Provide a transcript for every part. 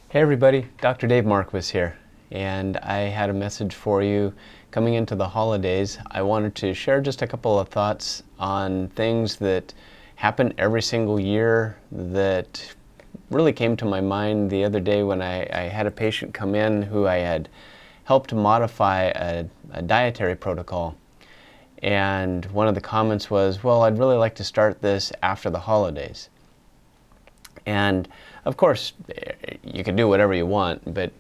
Hey everybody, Dr. Dave Marquis here, and I had a message for you coming into the holidays. I wanted to share just a couple of thoughts on things that happen every single year that really came to my mind the other day when I had a patient come in who I had helped modify a dietary protocol. And one of the comments was, well, I'd really like to start this after the holidays. And of course, you can do whatever you want, but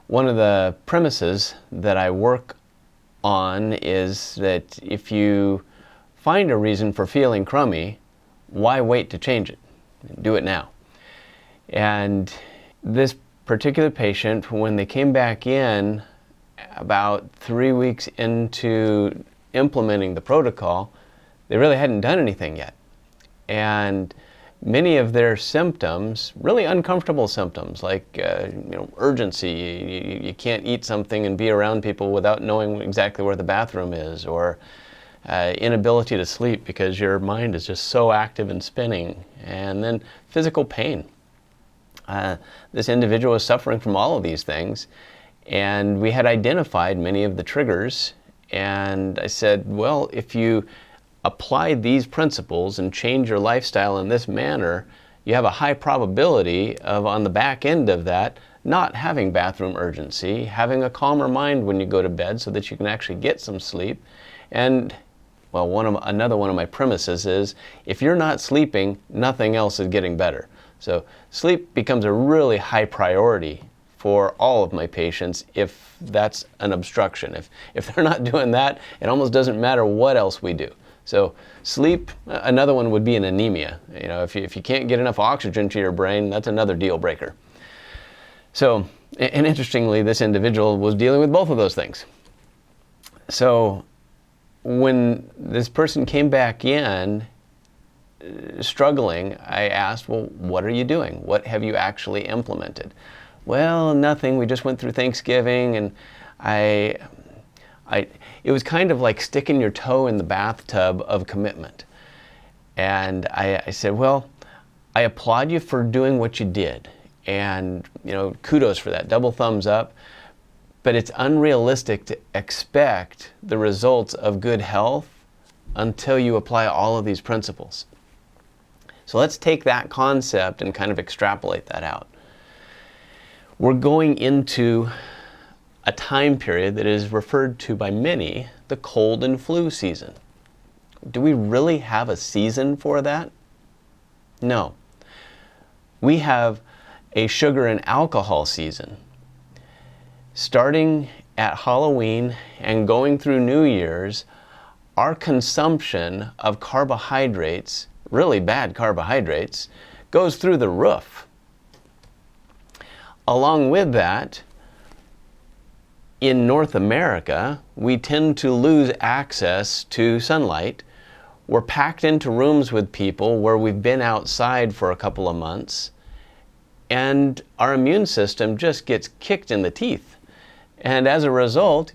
one of the premises that I work on is that if you find a reason for feeling crummy, why wait to change it? Do it now. And this particular patient, when they came back in about 3 weeks into implementing the protocol, they really hadn't done anything yet. And many of their symptoms, really uncomfortable symptoms, like urgency, you can't eat something and be around people without knowing exactly where the bathroom is, or inability to sleep because your mind is just so active and spinning, and then physical pain. This individual is suffering from all of these things, and we had identified many of the triggers, and I said, well, if you apply these principles and change your lifestyle in this manner, you have a high probability of, on the back end of that, not having bathroom urgency, having a calmer mind when you go to bed so that you can actually get some sleep. And, well, another one of my premises is, if you're not sleeping, nothing else is getting better. So sleep becomes a really high priority for all of my patients if that's an obstruction. If they're not doing that, it almost doesn't matter what else we do. So sleep, another one would be an anemia. You know, if you can't get enough oxygen to your brain, that's another deal breaker. So, and interestingly, this individual was dealing with both of those things. So when this person came back in struggling, I asked, well, what are you doing? What have you actually implemented? Well, nothing. We just went through Thanksgiving, and it was kind of like sticking your toe in the bathtub of commitment. And I said, well, I applaud you for doing what you did. And, kudos for that, double thumbs up. But it's unrealistic to expect the results of good health until you apply all of these principles. So let's take that concept and kind of extrapolate that out. We're going into a time period that is referred to by many the cold and flu season. Do we really have a season for that? No. We have a sugar and alcohol season. Starting at Halloween and going through New Year's, our consumption of carbohydrates, really bad carbohydrates, goes through the roof. Along with that, in North America, we tend to lose access to sunlight. We're packed into rooms with people where we've been outside for a couple of months, and our immune system just gets kicked in the teeth. And as a result,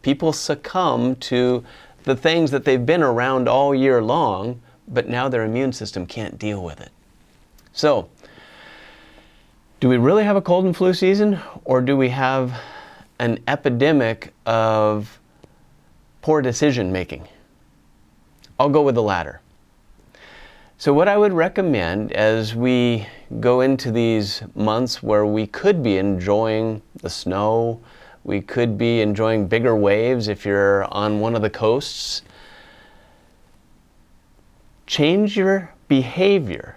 people succumb to the things that they've been around all year long, but now their immune system can't deal with it. So, do we really have a cold and flu season, or do we have an epidemic of poor decision making? I'll go with the latter. So what I would recommend as we go into these months where we could be enjoying the snow, we could be enjoying bigger waves if you're on one of the coasts, change your behavior.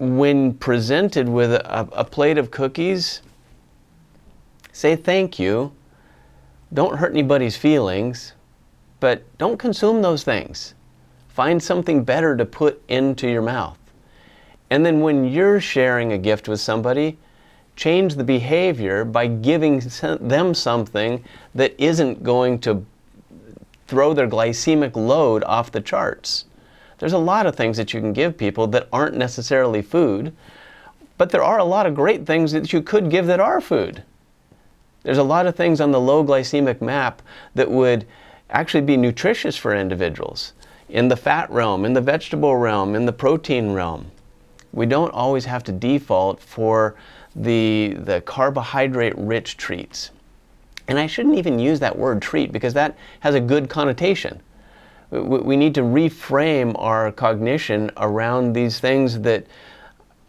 When presented with a plate of cookies, say thank you. Don't hurt anybody's feelings, but don't consume those things. Find something better to put into your mouth. And then when you're sharing a gift with somebody, change the behavior by giving them something that isn't going to throw their glycemic load off the charts. There's a lot of things that you can give people that aren't necessarily food, but there are a lot of great things that you could give that are food. There's a lot of things on the low glycemic map that would actually be nutritious for individuals. In the fat realm, in the vegetable realm, in the protein realm. We don't always have to default for the carbohydrate-rich treats. And I shouldn't even use that word treat because that has a good connotation. We need to reframe our cognition around these things that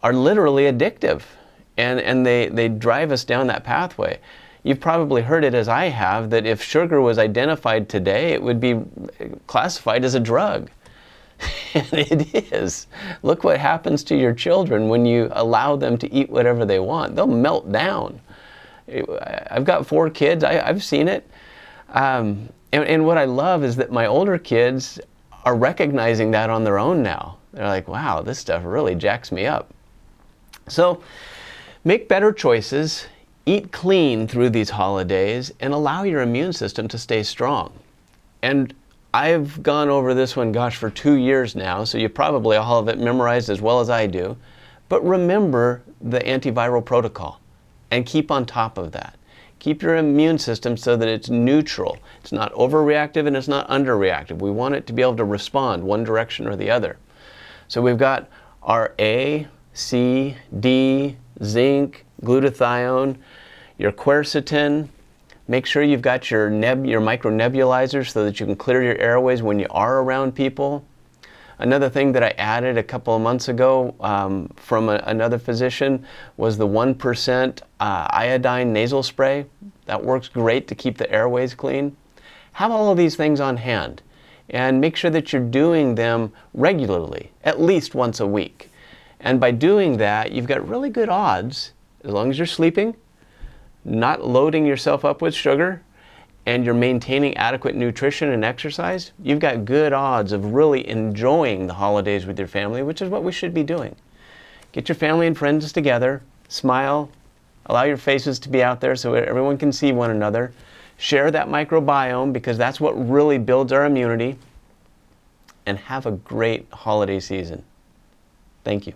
are literally addictive, and they drive us down that pathway. You've probably heard it as I have, that if sugar was identified today, it would be classified as a drug. And it is. Look what happens to your children when you allow them to eat whatever they want. They'll melt down. I've got 4 kids. I've seen it. And what I love is that my older kids are recognizing that on their own now. They're like, wow, this stuff really jacks me up. So make better choices, eat clean through these holidays, and allow your immune system to stay strong. And I've gone over this one, gosh, for 2 years now, so you probably all have it memorized as well as I do. But remember the antiviral protocol and keep on top of that. Keep your immune system so that it's neutral. It's not overreactive and it's not underreactive. We want it to be able to respond one direction or the other. So we've got our A, C, D, zinc, glutathione, your quercetin. Make sure you've got your micronebulizers so that you can clear your airways when you are around people. Another thing that I added a couple of months ago from another physician was the 1% iodine nasal spray. That works great to keep the airways clean. Have all of these things on hand and make sure that you're doing them regularly, at least once a week. And by doing that, you've got really good odds, as long as you're sleeping, not loading yourself up with sugar, and you're maintaining adequate nutrition and exercise, you've got good odds of really enjoying the holidays with your family, which is what we should be doing. Get your family and friends together, smile, allow your faces to be out there so everyone can see one another. Share that microbiome because that's what really builds our immunity. And have a great holiday season. Thank you.